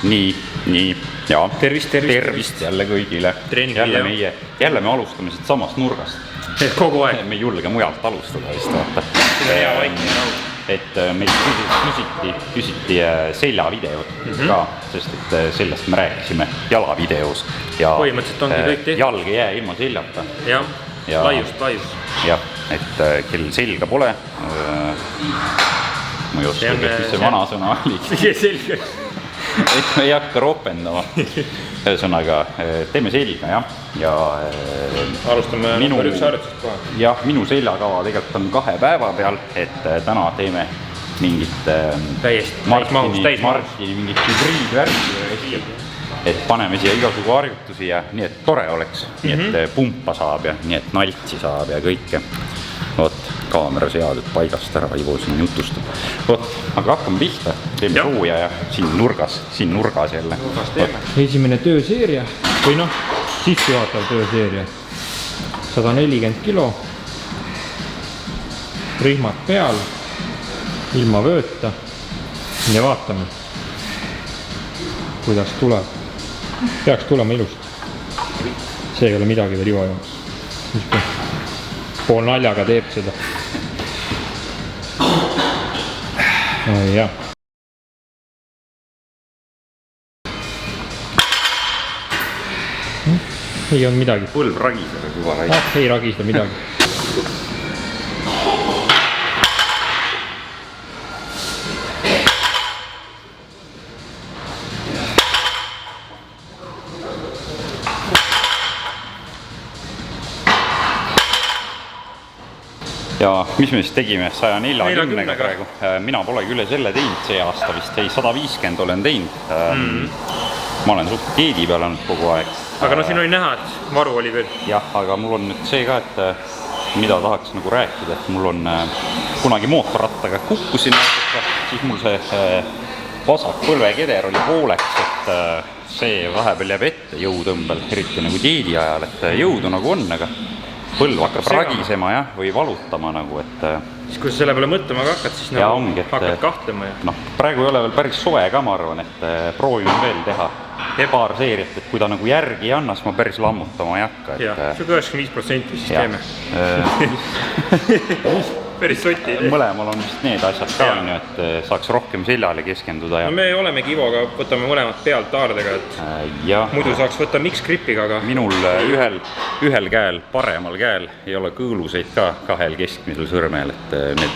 nii ja tervist jälle kõigile. Jälle me alustame siit samast nurgast. Kogu aeg. Me ei julge mujalt alustada vist vaata. Hea vaikne rahu. Et meil küsiti seljavideod ka, sest et sellest me rääkisime jalavideos. Põhimõtteliselt ongi kõik tehtud. Jalg ei jää ilma seljata. Ja laius. Jah, et kel selga pole. Ma ei oska, mis see vana sõna oli. Selge. Et me ei hakka ropendama. Ühesõnaga, teeme selga, ja alustame number 1 harjutusest kohe. Jah, minu seljakava tegelikult on 2 päeva peal, et täna teeme mingit Martini mingit hübriidvärki, et paneme siia igasugu harjutusi ja nii, et tore oleks, nii et pumpa saab ja nii, et naltsi saab ja kõike. Vot, kaamera seadud paigast ära, Ivo siin jutustab. Vot, aga hakkame pihta, teeme sooja ja siin nurgas jälle. Esimene tööseeria, või sissejuhatav tööseeria. 140 kilo. Rihmad peal, ilma vööta. Ja vaatame, kuidas tuleb. Peaks tulema ilusti. See ei ole midagi veel Ivo jaoks. Pool naljaga teeb seda. Jah. Ei on midagi. Põlv ragiseb juba raiseb. Ei ragista midagi. Ja mis me siis tegime 140-ga praegu. Mina polegi üle selle teinud see aasta vist, 150 olen teinud. Ma olen suht dieedi peal olnud kogu aeg. Aga siin oli näha, et varu oli veel. Jah, aga mul on nüüd see ka, et mida tahaks nagu rääkida, et mul on kunagi mootorrattaga kukkusin natuke, siis mul see vasak põlvekeder oli pooleks, et see vahepeal jääb ette jõutõmbel, eriti nagu dieedi ajal, et jõudu nagu on, aga põlv hakkab ragisema või valutama nagu, et siis kui sa selle peale mõtlema hakkad, siis hakkad kahtlema. Praegu ei ole veel päris soe ka, ma arvan, et proovime veel teha paar seeriat, et kui ta nagu järgi ei anna, siis ma päris lammutama ei hakka. See 95% siis teeme. Päris sotti. Mõlemal on vist need asjad ka, et saaks rohkem seljale keskenduda. Me olemegi Ivoga, võtame mõlemad pealt taardega, et muidu saaks võtta mix-gripiga. Minul ühel käel, paremal käel ei ole kõõluseid ka 2 keskmisel sõrmel, et need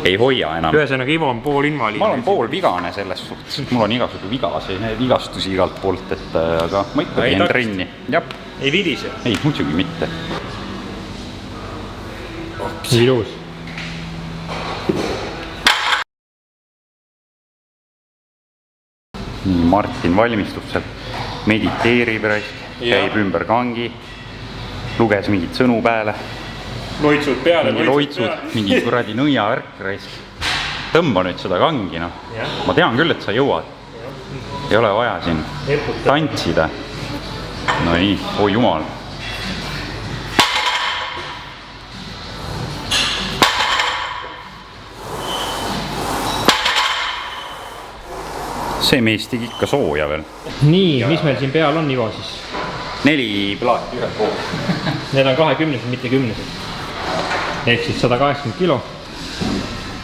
ei hoia enam. Ühesõnaga Ivo on pool invaliid. Ma olen pool vigane selles suhtes, mul on igasugu vigastusi igalt poolt, aga ma ikka teen trenni. Ei vidise? Ei, muidugi mitte. Ilus. Martin valmistub sealt, mediteerib, käib ümber kangi, luges mingid sõnu peale. Loitsud peale. Mingi kuradi nõiavärk raisk. Tõmba nüüd seda kangi, Ma tean küll, et sa jõuad. Ei ole vaja siin tantsida. No nii, oi jumal. See mees tegi ikka sooja veel. Nii, mis meil siin peal on, Ivo, siis? 4 plaati ühel pool. Need on 20-sed, mitte 10-sed. Ehk siis 180 kilo.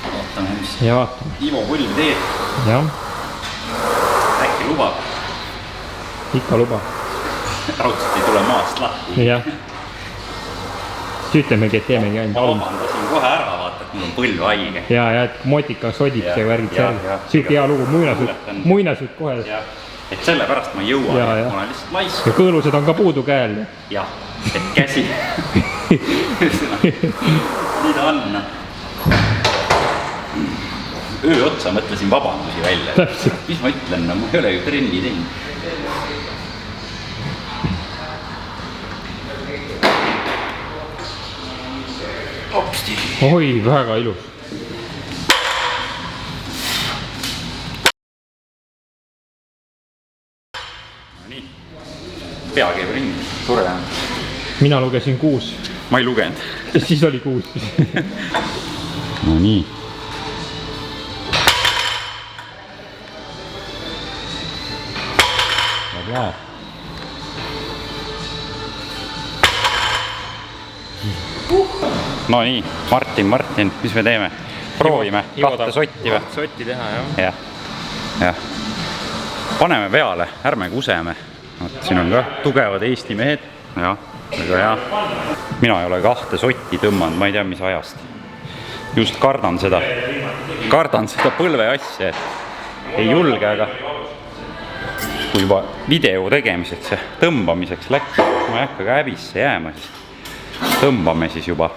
Vaatame, mis Ivo põlv teeb. Jah. Äkki lubab? Ikka lubab. Raudselt ei tule maast lahti. Jah. Ütlemegi, et teemegi ainult ma vabandasin kohe ära, vaata, et mul on põlv haige. Ja, et motika sodib see värgid seal. Siit hea lugu, muinasud kohe. Et selle pärast ma ei jõua, ma olen lihtsalt laisk. Ja kõõlused on ka puudu käel. Jah, et käsi. Nii ta on. Öö otsa mõtlesin vabandusi välja. Mis ma ütlen, ma ei ole ju trenni teinud. Oi, väga ilus. Nii, pea käib ringi, tore on. Mina lugesin 6. Ma ei lugenud. Siis oli 6. No nii. läheb. No nii, Martin, mis me teeme? Proovime kahte sotti või? Sotti teha, jah. Jah. Paneme peale, ärme kuseme. Siin on ka tugevad Eesti mehed. Jah, väga hea. Mina ei ole kahte sotti tõmmanud, ma ei tea, mis ajast. Just kardan seda põlve asja, et ei julge, aga kui juba video tegemiseks ja tõmbamiseks läks, ma ei hakka ka häbisse jääma, siis tõmbame siis juba.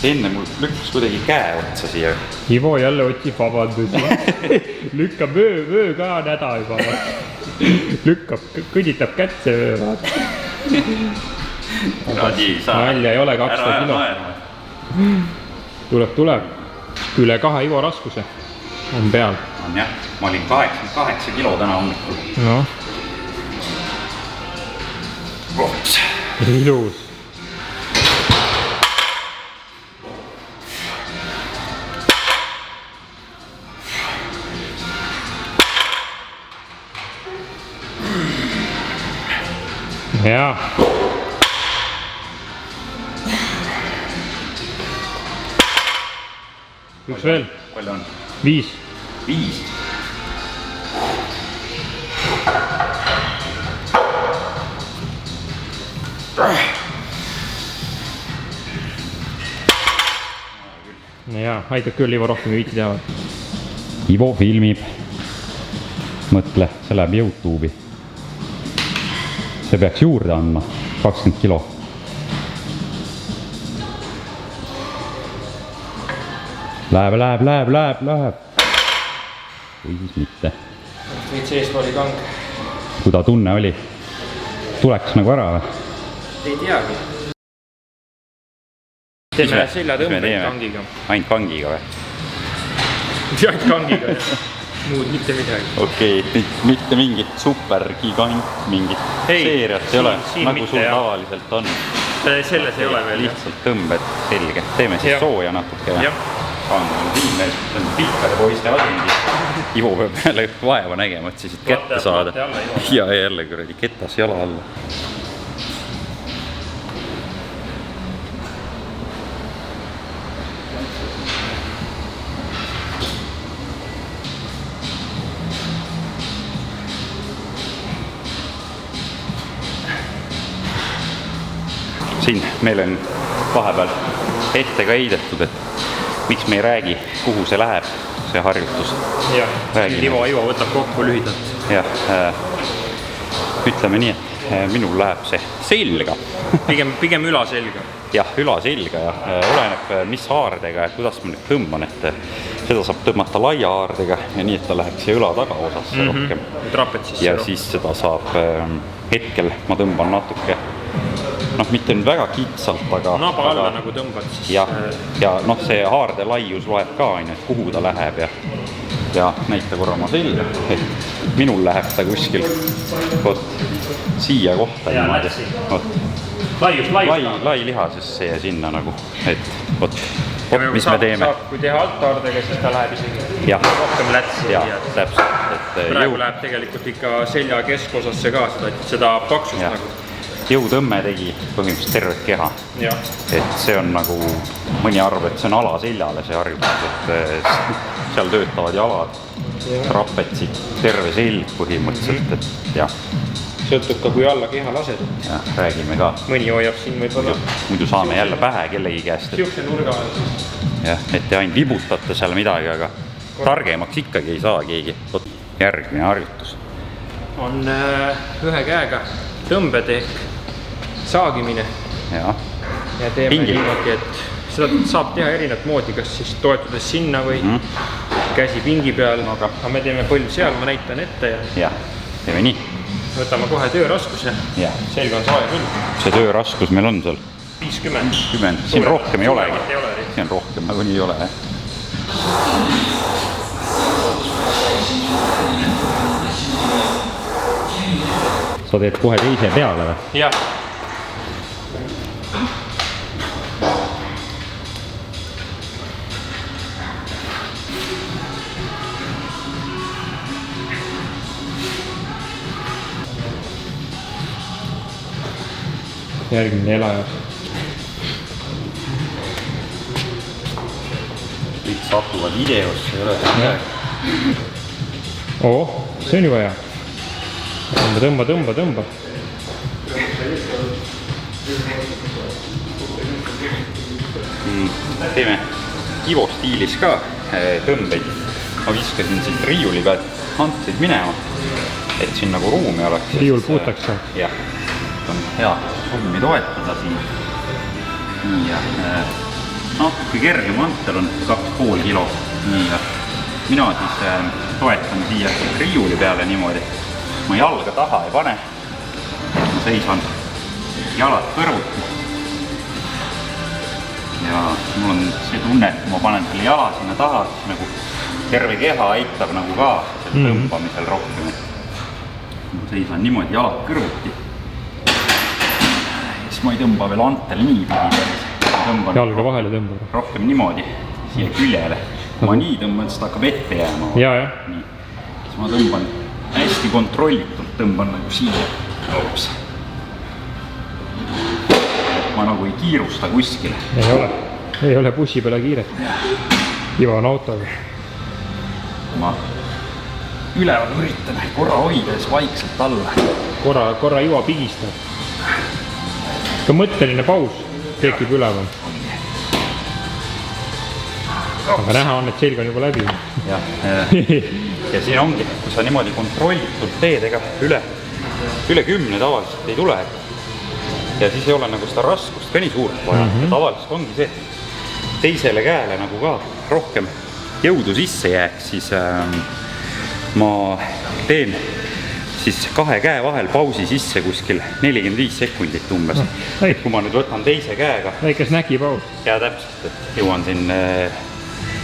Enne mul lükkas kuidagi käe otsa siia. Ivo jälle otsib vabandusi. Lükkab vöö ka näda juba. Lükkab, kõditab kätse vöö vaata. Nalja ei ole 200 kilo. Tuleb. Üle 2 Ivo raskuse on peal. On jah, ma olin 88 kilo täna hommikul. No. Ilus. Jaa. Üks veel. Palju on? 5. 5. Jaa, aitab küll Ivo rohkem viiti teha. Ivo filmib. Mõtle, see läheb YouTube'i. See peaks juurde andma 20 kilo. Läheb. Või siis mitte. Veits eest oli kang. Kuda tunne oli? Tuleks nagu ära või? Ei teagi. Teeme seljatõmbeid kangiga. Ainult kangiga või? Ainult kangiga. Muud mitte midagi. Okei, mitte mingit supergigant, mingit seeriat ei ole, nagu sul tavaliselt on. Selles ei ole veel. Lihtsalt tõmbed, selge. Teeme siis sooja natuke. Kang on siin veel, see on Pilkade poiste asingi. Ivo peab jälle vaeva nägema, et siis kätte saada. Ja jälle kuradi ketas jala alla. Siin meil on vahepeal ette ka heidetud, et miks me ei räägi, kuhu see läheb, see harjutus. Ivo võtab kokku lühidalt. Jah, ütleme nii, et minul läheb see selga. Pigem ülaselga. Jah, ülaselga ja oleneb mis haardega ja kuidas ma nüüd tõmban, et seda saab tõmmata laia haardega ja nii, et ta läheb siia õla tagaosasse rohkem. Ja siis seda saab hetkel, ma tõmban natuke mitte nüüd väga kitsalt, aga... Naba alla nagu tõmbad siis... Ja see haarde laius loeb ka, et kuhu ta läheb ja näita korra ma selga, et minul läheb ta kuskil siia kohta niimoodi. Lai lihasesse ja sinna nagu, et mis me teeme. Kui teha althaardega, siis ta läheb isegi rohkem lätsi. Jah, täpselt. Praegu läheb tegelikult ikka selja keskosasse ka seda paksust nagu. Jõutõmme tegi põhimõtteliselt tervet keha. Et see on nagu, mõni arv, et see on alaseljale see harjutus, et seal töötavad jalad, trapetsid, terve selg põhimõtteliselt, et jah. Sõltub ka, kui alla keha lased. Jah, räägime ka. Mõni hoiab siin võib-olla. Muidu saame jälle pähe kellegi käest. Siukse nurga on siis. Jah, et te ainult vibutate seal midagi, aga targemaks ikkagi ei saa keegi. Järgmine harjutus. On ühe käega tõmbed ehk saagimine. Ja teeme niimoodi, et seda saab teha erinevat moodi, kas siis toetudes sinna või käsi pingi peal. Aga me teeme põlv seal, ma näitan ette. Jah, teeme nii. Võtame kohe tööraskuse. Selge on saaja küll. See tööraskus meil on seal? 50. Siin rohkem ei olegi. Siin rohkem nagu nii ei ole. Sa teed kohe teise peale või? Jah. järgmine elaja. kõik satuvad videosse, ei ole see midagi. Oo, see on juba hea. Tõmba. Teeme Ivo stiilis ka tõmbeid. Ma viskasin siit riiuli pealt antsid minema, et siin nagu ruumi oleks. Riiul puutaks saab. Jah, on hea ruumi toetada siin. Nii ja natuke kergem antel on 2,5 kilo. Nii ja mina siis toetan siia riiuli peale niimoodi. Ma jalga taha ei pane. Ma seisan jalad kõrvuti. Ja mul on see tunne, et ma panen selle jala sinna taha, siis nagu terve keha aitab nagu ka tõmbamisel rohkem. Ma seisan niimoodi jalad kõrvuti. Siis ma ei tõmba veel antel nii pidi. Jalga vahele tõmbab. Rohkem niimoodi, siia küljele. Kui ma nii tõmban, siis ta hakkab ette jääma. Ja. Nii. Siis ma tõmban hästi kontrollitult, tõmban nagu siia. Ops. Ma nagu ei kiirusta kuskile. Ei ole bussi peale kiiret. Iva on autoga. Ma üleval üritan korra hoides vaikselt alla. Korra Iva pigistab. Ka mõtteline paus tekib üleval. Aga näha on, et selg on juba läbi. Ja siin ongi, kui sa niimoodi kontrollitult teed, ega üle 10 tavaliselt ei tule. Ja siis ei ole nagu seda raskust ka nii suurt vaja. Ja tavaliselt ongi see, teisele käele nagu ka rohkem jõudu sisse jääks, siis ma teen siis 2 käe vahel pausi sisse kuskil 45 sekundit umbes. Kui ma nüüd võtan teise käega. Väike snäkipaus. Ja täpselt, et jõuan siin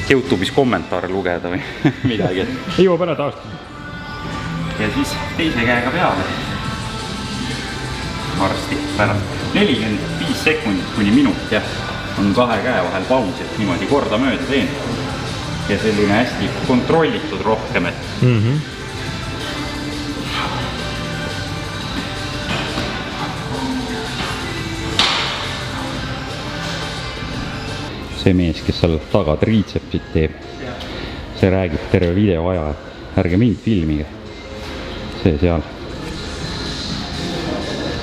YouTube'is kommentaare lugeda või midagi. Ei jõuab ära taastada. Ja siis teise käega peale. Varsti pärast 45 sekundit kuni minut ja on 2 käe vahel paus, et niimoodi korda mööda teen. Ja selline hästi kontrollitud rohkem, et see mees, kes seal taga triitsepsit teeb, see räägib terve video aja, et ärge mind filmige. See seal.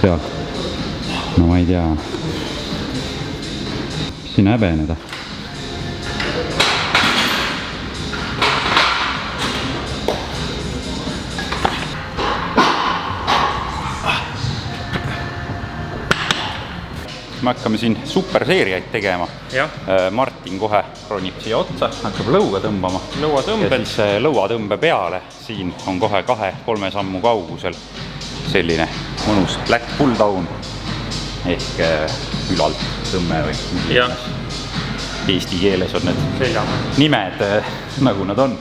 No ma ei tea, mis siin häbeneda. Me hakkame siin superseeriaid tegema. Martin kohe ronib siia otsa, hakkab lõuga tõmbama. Ja siis lõuatõmbe peale siin on kohe 2-3 sammu kaugusel selline mõnus black pull down ehk ülalt tõmme või eesti keeles on need nimed nagu nad on.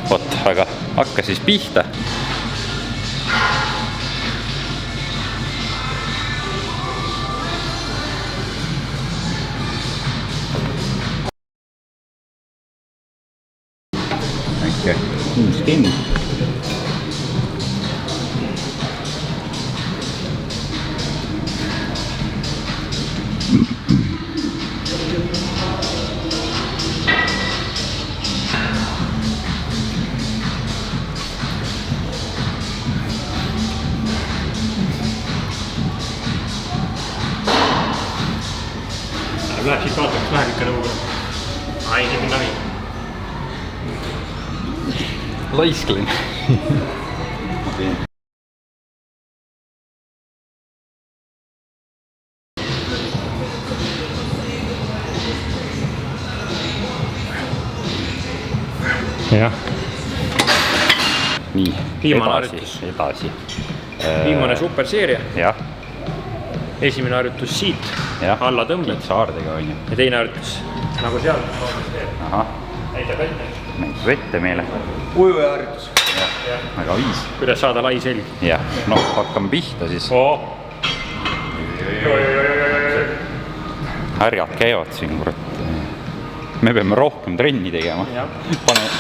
Vot, aga hakka siis pihta. Väike uus kend. Läheb siit vaataks vähem ikka nõuga. Ai, nii minna nii. Laisklen. Jah. Nii, viimane harjutus. Edasi. Viimane superseeria. Jah. Esimene harjutus siit, alla tõmbed. Saardega on ju. Ja teine harjutus, nagu seal. Ahah. Näitab ette. Näitab ette meile. Ujuja harjutus. Väga viis. Kuidas saada lai selg. Jah, hakkame pihta siis. Härjad käivad siin, kurat. Me peame rohkem trenni tegema.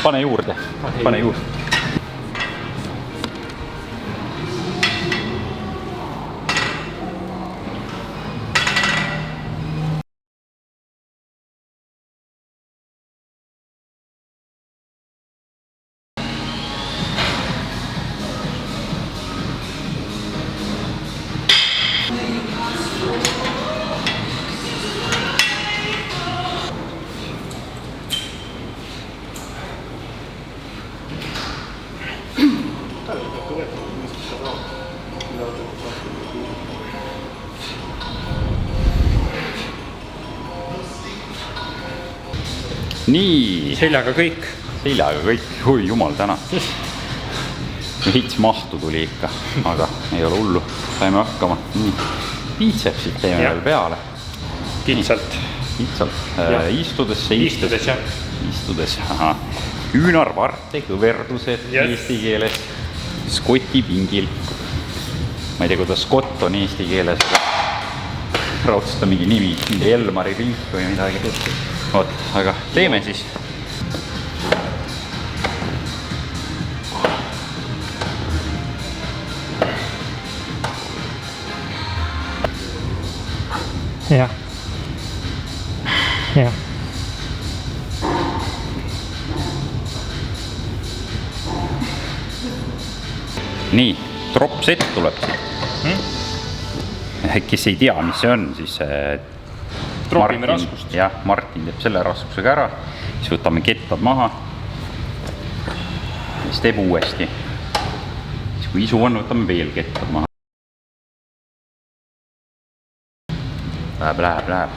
Pane juurde. Pane juurde. nii. seljaga kõik. seljaga kõik, oi jumal täna. Veits mahtu tuli ikka, aga ei ole hullu, saime hakkama. Biitsepsid teeme veel peale. Kitsalt. Istudes, jah. Istudes, küünarvarte kõverdused eesti keeles. Skoti pingil. Ma ei tea, kuidas skott on eesti keeles. Raudselt on mingi nimi, mingi Elmari pink või midagi. Oot, aga teeme siis. jah. jah. Nii, drop set tuleb siit. Kes ei tea, mis see on, siis Tropime raskust. Jah, Martin teeb selle raskusega ära. Siis võtame kettad maha. Siis teeb uuesti. Siis kui isu on, võtame veel kettad maha. Läheb.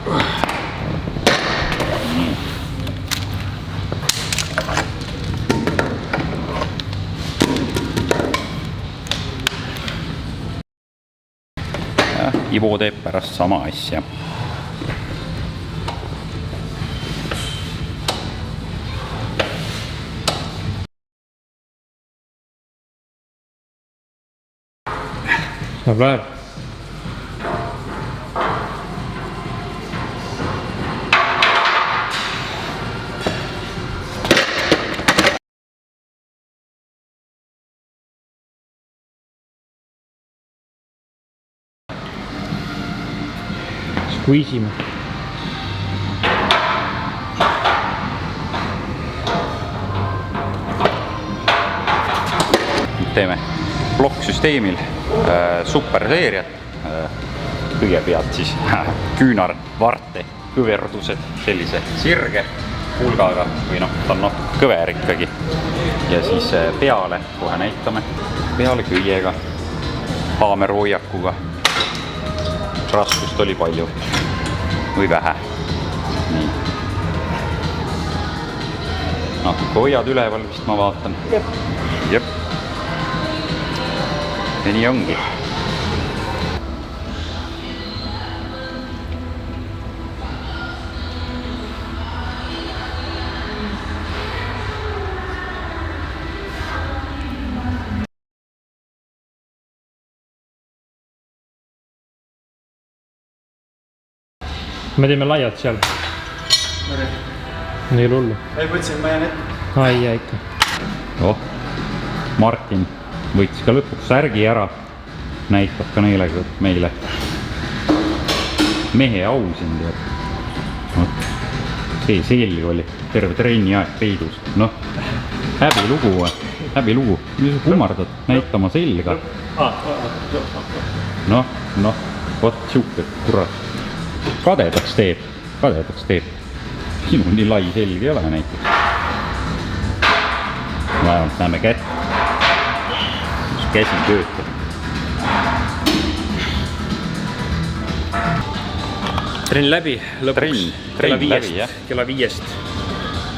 Nii. Ivo teeb pärast sama asja. Läheb. Squeezime. Teeme plokksüsteemil superseeriat. Kõigepealt siis küünarvarte kõverdused sellise sirge hulgaga või noh, ta on natuke kõver ikkagi. Ja siis peale, kohe näitame, peale köiega, haamerhoiakuga. Raskust oli palju või vähe. Nii. Natuke hoiad üleval vist ma vaatan. Jep. Ja nii ongi. Me teeme laiad seal. Ei ole hullu. Ei võtsin, ma jään ette. Ei jää ikka. Martin võttis ka lõpuks särgi ära. Näitab ka meile. Mehe au siin teeb. See selg oli terve trenni aeg peidus. Noh, häbilugu. Mis sa kummardad näitama selga? Noh, võt siuke, kurat. Kadedaks teeb. Sinul nii lai selg ei ole näiteks. Vähemalt näeme kätt. Käsi töötab. Trenn läbi, lõpuks kella 5.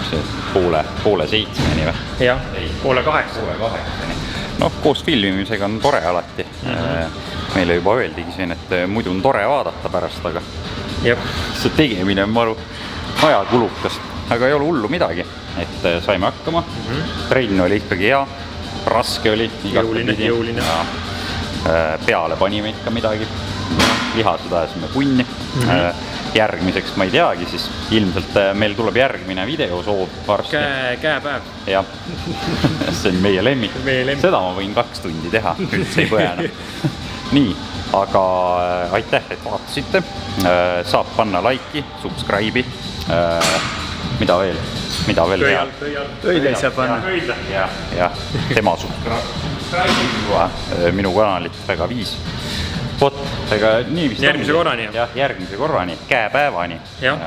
See poole 7-ni või? Jah, poole 8. Noh, koos filmimisega on tore alati. Meile juba öeldigi siin, et muidu on tore vaadata pärast, aga see tegemine on maru ajakulukas, aga ei ole hullu midagi, et saime hakkama. Trenn oli ikkagi hea, raske oli. Jõuline. Peale panime ikka midagi, lihased ajasime punni. Järgmiseks ma ei teagi, siis ilmselt meil tuleb järgmine videosoov varsti. Käepäev. Jah, see on meie lemmik. Seda ma võin 2 tundi teha, üldse ei põena. Nii, aga aitäh, et vaatasite. Saab panna like'i, subscribe'i. Mida veel? Töidel saab panna. Jah, tema subscribe'i minu kanalit väga viis. Vot, ega nii vist järgmise korrani. Jah, järgmise korrani, käepäevani. Jah.